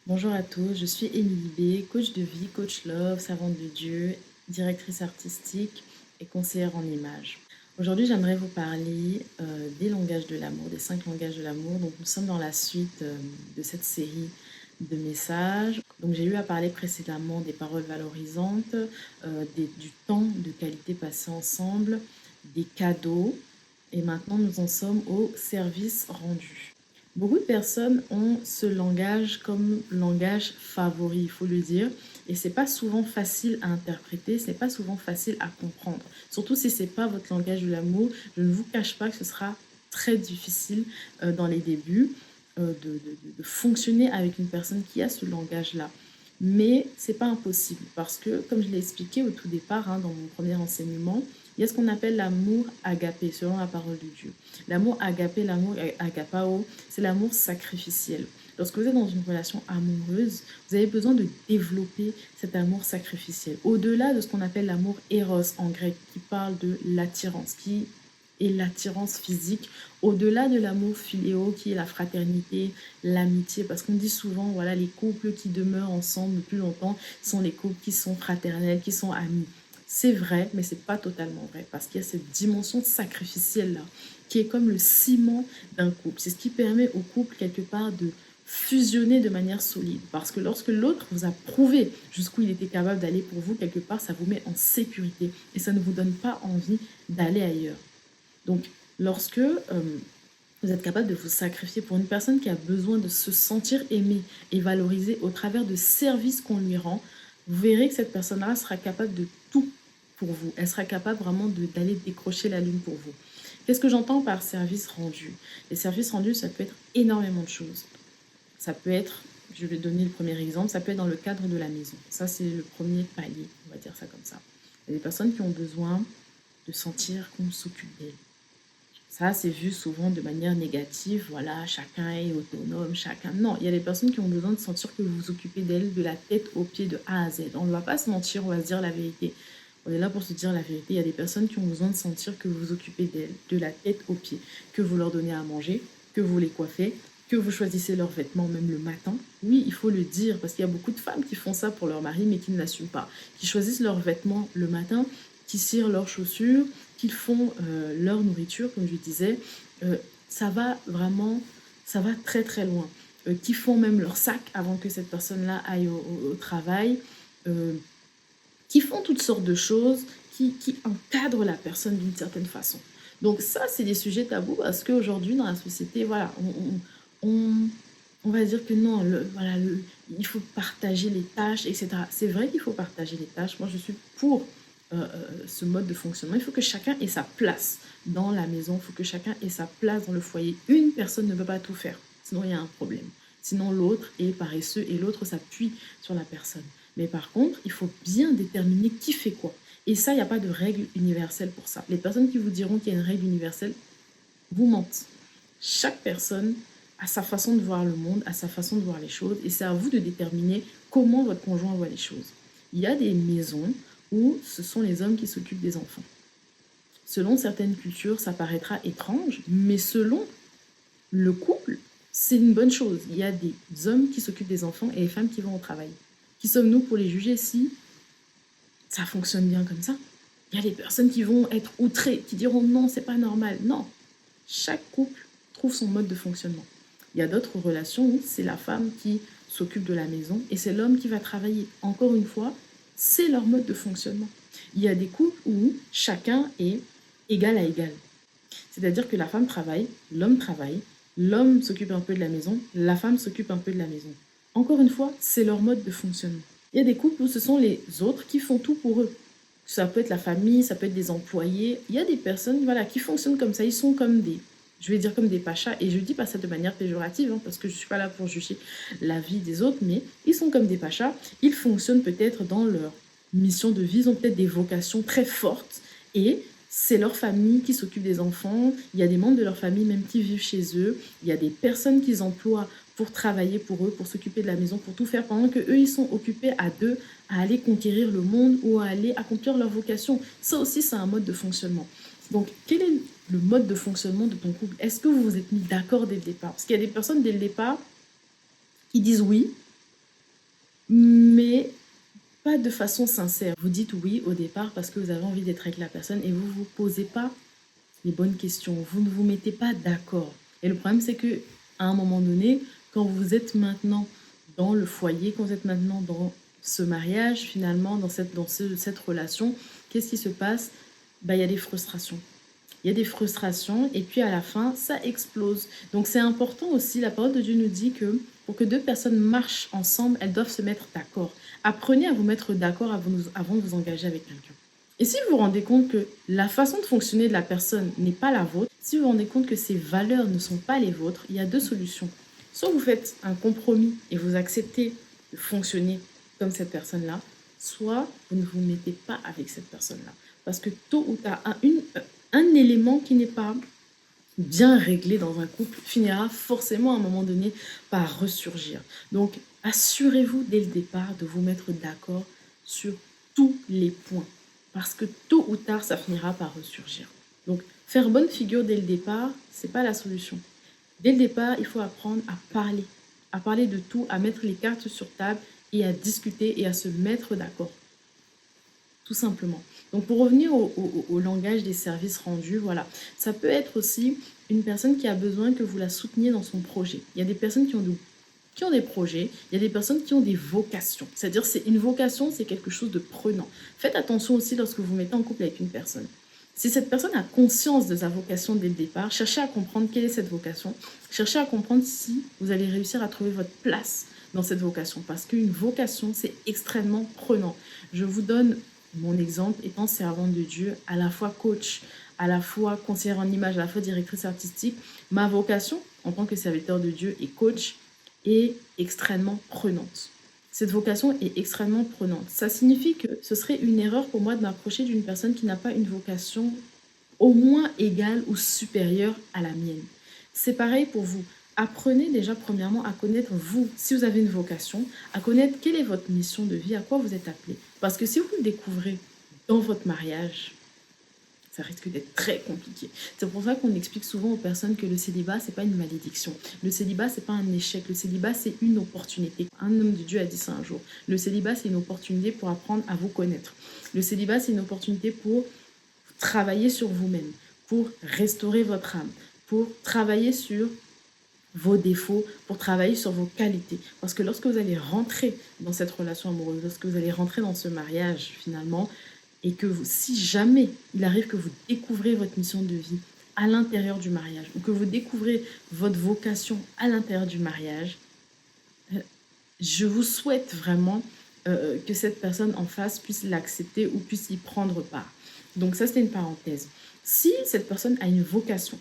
Bonjour à tous, je suis Émilie B, coach de vie, coach love, servante de Dieu, directrice artistique et conseillère en images. Aujourd'hui, j'aimerais vous parler des langages de l'amour, des 5 langages de l'amour. Donc, nous sommes dans la suite de cette série de messages. Donc, j'ai eu à parler précédemment des paroles valorisantes, du temps de qualité passé ensemble, des cadeaux. Et maintenant, nous en sommes au service rendu. Beaucoup de personnes ont ce langage comme langage favori, il faut le dire, et c'est pas souvent facile à interpréter, c'est pas souvent facile à comprendre. Surtout si c'est pas votre langage de l'amour, je ne vous cache pas que ce sera très difficile dans les débuts de fonctionner avec une personne qui a ce langage-là. Mais c'est pas impossible parce que, comme je l'ai expliqué au tout départ, dans mon premier enseignement, il y a ce qu'on appelle l'amour agapé, selon la parole de Dieu. L'amour agapé, l'amour agapao, c'est l'amour sacrificiel. Lorsque vous êtes dans une relation amoureuse, vous avez besoin de développer cet amour sacrificiel. Au-delà de ce qu'on appelle l'amour éros en grec, qui parle de l'attirance, qui est l'attirance physique, au-delà de l'amour philéo, qui est la fraternité, l'amitié, parce qu'on dit souvent, voilà, les couples qui demeurent ensemble plus longtemps sont les couples qui sont fraternels, qui sont amis. C'est vrai, mais c'est pas totalement vrai parce qu'il y a cette dimension sacrificielle-là qui est comme le ciment d'un couple. C'est ce qui permet au couple quelque part de fusionner de manière solide. Parce que lorsque l'autre vous a prouvé jusqu'où il était capable d'aller pour vous, quelque part, ça vous met en sécurité et ça ne vous donne pas envie d'aller ailleurs. Donc, lorsque vous êtes capable de vous sacrifier pour une personne qui a besoin de se sentir aimée et valorisée au travers de services qu'on lui rend, vous verrez que cette personne-là sera capable de tout pour vous. Elle sera capable vraiment d'aller décrocher la lune pour vous. Qu'est-ce que j'entends par service rendu? Les services rendus, ça peut être énormément de choses. Ça peut être, je vais donner le premier exemple, ça peut être dans le cadre de la maison. Ça, c'est le premier palier, on va dire ça comme ça. Il y a des personnes qui ont besoin de sentir qu'on s'occupe d'elles. Ça, c'est vu souvent de manière négative. Voilà, chacun est autonome, chacun... Non, il y a des personnes qui ont besoin de sentir que vous vous occupez d'elles de la tête aux pieds, de A à Z. On ne va pas se mentir, on va se dire la vérité. On est là pour se dire la vérité. Il y a des personnes qui ont besoin de sentir que vous vous occupez d'elles de la tête aux pieds, que vous leur donnez à manger, que vous les coiffez, que vous choisissez leurs vêtements même le matin. Oui, il faut le dire, parce qu'il y a beaucoup de femmes qui font ça pour leur mari, mais qui ne l'assument pas. Qui choisissent leurs vêtements le matin, qui cirent leurs chaussures, qu'ils font leur nourriture, comme je disais, ça va vraiment, ça va très très loin. Qui font même leur sac avant que cette personne-là aille au travail, qui font toutes sortes de choses, qui encadrent la personne d'une certaine façon. Donc ça, c'est des sujets tabous parce qu'aujourd'hui, dans la société, voilà, on va dire que non, voilà, il faut partager les tâches, etc. C'est vrai qu'il faut partager les tâches. Moi, je suis pour ce mode de fonctionnement. Il faut que chacun ait sa place dans la maison, il faut que chacun ait sa place dans le foyer. Une personne ne peut pas tout faire, sinon il y a un problème. Sinon l'autre est paresseux et l'autre s'appuie sur la personne. Mais par contre, il faut bien déterminer qui fait quoi. Et ça, il n'y a pas de règle universelle pour ça. Les personnes qui vous diront qu'il y a une règle universelle vous mentent. Chaque personne a sa façon de voir le monde, a sa façon de voir les choses, et c'est à vous de déterminer comment votre conjoint voit les choses. Il y a des maisons où ce sont les hommes qui s'occupent des enfants. Selon certaines cultures, ça paraîtra étrange, mais selon le couple, c'est une bonne chose. Il y a des hommes qui s'occupent des enfants et des femmes qui vont au travail. Qui sommes-nous pour les juger si ça fonctionne bien comme ça? Il y a des personnes qui vont être outrées, qui diront non, c'est pas normal. Non, chaque couple trouve son mode de fonctionnement. Il y a d'autres relations où c'est la femme qui s'occupe de la maison et c'est l'homme qui va travailler. Encore une fois, c'est leur mode de fonctionnement. Il y a des couples où chacun est égal à égal. C'est-à-dire que la femme travaille, l'homme s'occupe un peu de la maison, la femme s'occupe un peu de la maison. Encore une fois, c'est leur mode de fonctionnement. Il y a des couples où ce sont les autres qui font tout pour eux. Ça peut être la famille, ça peut être des employés. Il y a des personnes voilà, qui fonctionnent comme ça. Ils sont comme des, je vais dire comme des pachas. Et je ne dis pas ça de manière péjorative, parce que je ne suis pas là pour juger la vie des autres, mais ils sont comme des pachas. Ils fonctionnent peut-être dans leur mission de vie. Ils ont peut-être des vocations très fortes. Et c'est leur famille qui s'occupe des enfants. Il y a des membres de leur famille même qui vivent chez eux. Il y a des personnes qu'ils emploient pour travailler pour eux, pour s'occuper de la maison, pour tout faire, pendant qu'eux, ils sont occupés à deux à aller conquérir le monde ou à aller accomplir leur vocation. Ça aussi, c'est un mode de fonctionnement. Donc, quel est le mode de fonctionnement de ton couple? Est-ce que vous vous êtes mis d'accord dès le départ? Parce qu'il y a des personnes dès le départ qui disent oui, mais pas de façon sincère. Vous dites oui au départ parce que vous avez envie d'être avec la personne et vous ne vous posez pas les bonnes questions. Vous ne vous mettez pas d'accord. Et le problème, c'est que à un moment donné, quand vous êtes maintenant dans le foyer, quand vous êtes maintenant dans ce mariage, finalement, dans cette relation, qu'est-ce qui se passe? Il y a des frustrations. Il y a des frustrations et puis à la fin, ça explose. Donc c'est important aussi, la parole de Dieu nous dit que pour que deux personnes marchent ensemble, elles doivent se mettre d'accord. Apprenez à vous mettre d'accord avant de vous engager avec quelqu'un. Et si vous vous rendez compte que la façon de fonctionner de la personne n'est pas la vôtre, si vous vous rendez compte que ses valeurs ne sont pas les vôtres, il y a deux solutions. Soit vous faites un compromis et vous acceptez de fonctionner comme cette personne-là, soit vous ne vous mettez pas avec cette personne-là. Parce que tôt ou tard, un élément qui n'est pas bien réglé dans un couple finira forcément à un moment donné par ressurgir. Donc, assurez-vous dès le départ de vous mettre d'accord sur tous les points. Parce que tôt ou tard, ça finira par ressurgir. Donc, faire bonne figure dès le départ, c'est pas la solution. Dès le départ, il faut apprendre à parler de tout, à mettre les cartes sur table et à discuter et à se mettre d'accord. Tout simplement. Donc, pour revenir au langage des services rendus, voilà. Ça peut être aussi une personne qui a besoin que vous la souteniez dans son projet. Il y a des personnes qui ont des projets, il y a des personnes qui ont des vocations. C'est-à-dire, c'est une vocation, c'est quelque chose de prenant. Faites attention aussi lorsque vous vous mettez en couple avec une personne. Si cette personne a conscience de sa vocation dès le départ, cherchez à comprendre quelle est cette vocation. Cherchez à comprendre si vous allez réussir à trouver votre place dans cette vocation. Parce qu'une vocation, c'est extrêmement prenant. Je vous donne mon exemple étant servante de Dieu, à la fois coach, à la fois conseillère en image, à la fois directrice artistique. Ma vocation en tant que serviteur de Dieu et coach est extrêmement prenante. Cette vocation est extrêmement prenante. Ça signifie que ce serait une erreur pour moi de m'approcher d'une personne qui n'a pas une vocation au moins égale ou supérieure à la mienne. C'est pareil pour vous. Apprenez déjà premièrement à connaître vous, si vous avez une vocation, à connaître quelle est votre mission de vie, à quoi vous êtes appelé. Parce que si vous le découvrez dans votre mariage, ça risque d'être très compliqué. C'est pour ça qu'on explique souvent aux personnes que le célibat, c'est pas une malédiction. Le célibat, c'est pas un échec. Le célibat, c'est une opportunité. Un homme de Dieu a dit ça un jour. Le célibat, c'est une opportunité pour apprendre à vous connaître. Le célibat, c'est une opportunité pour travailler sur vous-même, pour restaurer votre âme, pour travailler sur vos défauts, pour travailler sur vos qualités. Parce que lorsque vous allez rentrer dans cette relation amoureuse, lorsque vous allez rentrer dans ce mariage finalement, et que si jamais il arrive que vous découvrez votre mission de vie à l'intérieur du mariage, ou que vous découvrez votre vocation à l'intérieur du mariage, je vous souhaite vraiment que cette personne en face puisse l'accepter ou puisse y prendre part. Donc ça, c'était une parenthèse. Si cette personne a une vocation,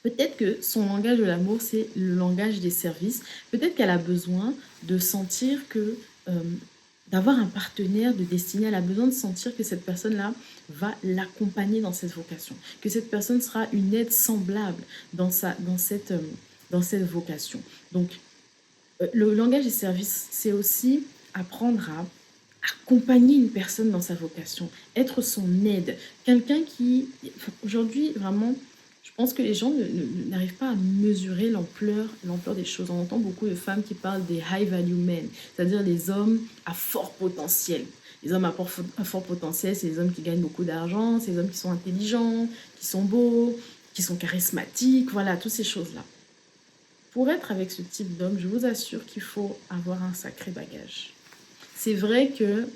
peut-être que son langage de l'amour, c'est le langage des services. Peut-être qu'elle a besoin de sentir que, d'avoir un partenaire de destinée, elle a besoin de sentir que cette personne-là va l'accompagner dans cette vocation, que cette personne sera une aide semblable dans cette vocation. Donc, le langage des services, c'est aussi apprendre à accompagner une personne dans sa vocation, être son aide. Quelqu'un qui, aujourd'hui, vraiment, je pense que les gens n'arrivent pas à mesurer l'ampleur des choses. On entend beaucoup de femmes qui parlent des high value men, c'est-à-dire les hommes à fort potentiel. Les hommes à fort potentiel, c'est les hommes qui gagnent beaucoup d'argent, c'est les hommes qui sont intelligents, qui sont beaux, qui sont charismatiques, voilà, toutes ces choses-là. Pour être avec ce type d'homme, je vous assure qu'il faut avoir un sacré bagage. C'est vrai que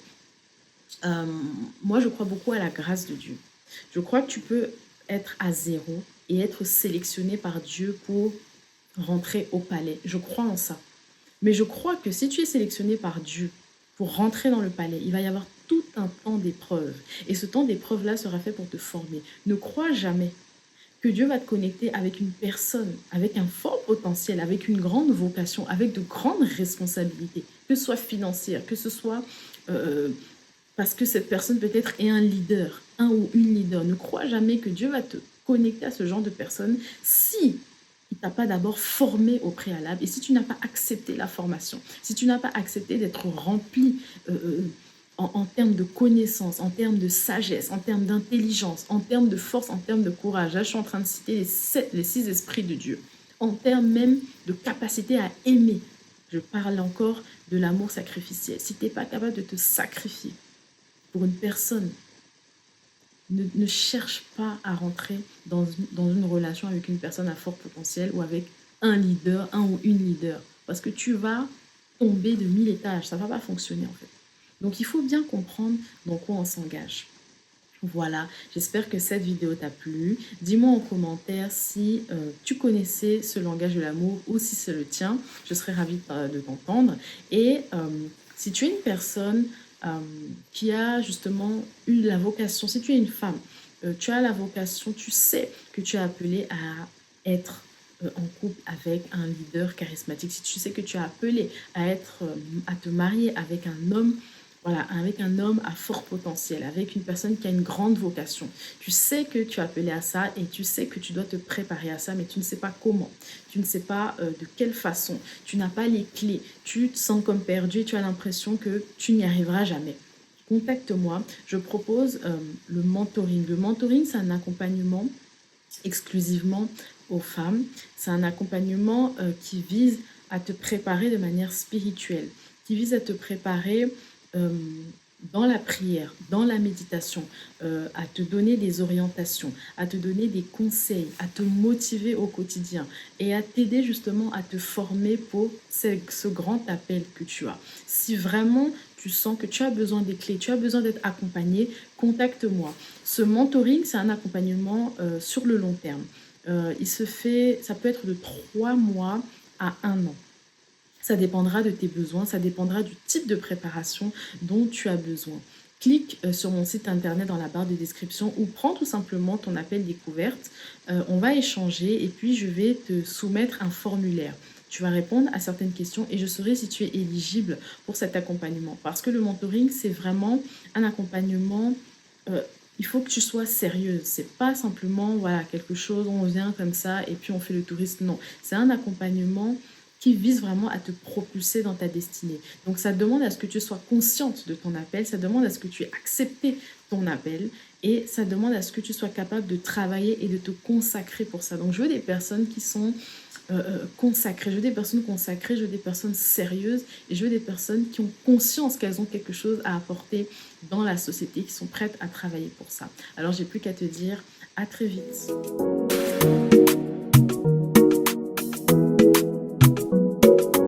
moi, je crois beaucoup à la grâce de Dieu. Je crois que tu peux être à zéro et être sélectionné par Dieu pour rentrer au palais. Je crois en ça. Mais je crois que si tu es sélectionné par Dieu pour rentrer dans le palais, il va y avoir tout un temps d'épreuve. Et ce temps d'épreuve-là sera fait pour te former. Ne crois jamais que Dieu va te connecter avec une personne, avec un fort potentiel, avec une grande vocation, avec de grandes responsabilités, que ce soit financière, que ce soit parce que cette personne peut-être est un leader, un ou une leader. Ne crois jamais que Dieu va te connecter à ce genre de personne si il t'a pas d'abord formé au préalable et si tu n'as pas accepté la formation, si tu n'as pas accepté d'être rempli en termes de connaissances, en termes de sagesse, en termes d'intelligence, en termes de force, en termes de courage. Là, je suis en train de citer les 6 esprits de Dieu. En termes même de capacité à aimer. Je parle encore de l'amour sacrificiel. Si tu n'es pas capable de te sacrifier pour une personne, ne cherche pas à rentrer dans une relation avec une personne à fort potentiel ou avec un leader, un ou une leader. Parce que tu vas tomber de 1000 étages. Ça ne va pas fonctionner en fait. Donc, il faut bien comprendre dans quoi on s'engage. Voilà, j'espère que cette vidéo t'a plu. Dis-moi en commentaire si tu connaissais ce langage de l'amour ou si c'est le tien. Je serais ravie de t'entendre. Et si tu es une personne qui a justement eu la vocation, si tu es une femme, tu as la vocation, tu sais que tu es appelée à être en couple avec un leader charismatique, si tu sais que tu es appelée à te marier avec un homme, voilà, avec un homme à fort potentiel, avec une personne qui a une grande vocation. Tu sais que tu es appelé à ça et tu sais que tu dois te préparer à ça, mais tu ne sais pas comment. Tu ne sais pas de quelle façon. Tu n'as pas les clés. Tu te sens comme perdu et tu as l'impression que tu n'y arriveras jamais. Contacte-moi. Je propose le mentoring. Le mentoring, c'est un accompagnement exclusivement aux femmes. C'est un accompagnement qui vise à te préparer de manière spirituelle, qui vise à te préparer euh, dans la prière, dans la méditation, à te donner des orientations, à te donner des conseils, à te motiver au quotidien et à t'aider justement à te former pour ce grand appel que tu as. Si vraiment tu sens que tu as besoin des clés, tu as besoin d'être accompagné, contacte-moi. Ce mentoring, c'est un accompagnement sur le long terme. Ça peut être de 3 mois à 1 an. Ça dépendra de tes besoins, ça dépendra du type de préparation dont tu as besoin. Clique sur mon site internet dans la barre de description ou prends tout simplement ton appel découverte. On va échanger et puis je vais te soumettre un formulaire. Tu vas répondre à certaines questions et je saurai si tu es éligible pour cet accompagnement. Parce que le mentoring, c'est vraiment un accompagnement. Il faut que tu sois sérieuse. C'est pas simplement voilà, quelque chose, on vient comme ça et puis on fait le touriste. Non, c'est un accompagnement qui vise vraiment à te propulser dans ta destinée. Donc ça demande à ce que tu sois consciente de ton appel, ça demande à ce que tu aies accepté ton appel et ça demande à ce que tu sois capable de travailler et de te consacrer pour ça. Donc je veux des personnes qui sont consacrées, je veux des personnes consacrées, je veux des personnes sérieuses et je veux des personnes qui ont conscience qu'elles ont quelque chose à apporter dans la société, qui sont prêtes à travailler pour ça. Alors j'ai plus qu'à te dire à très vite.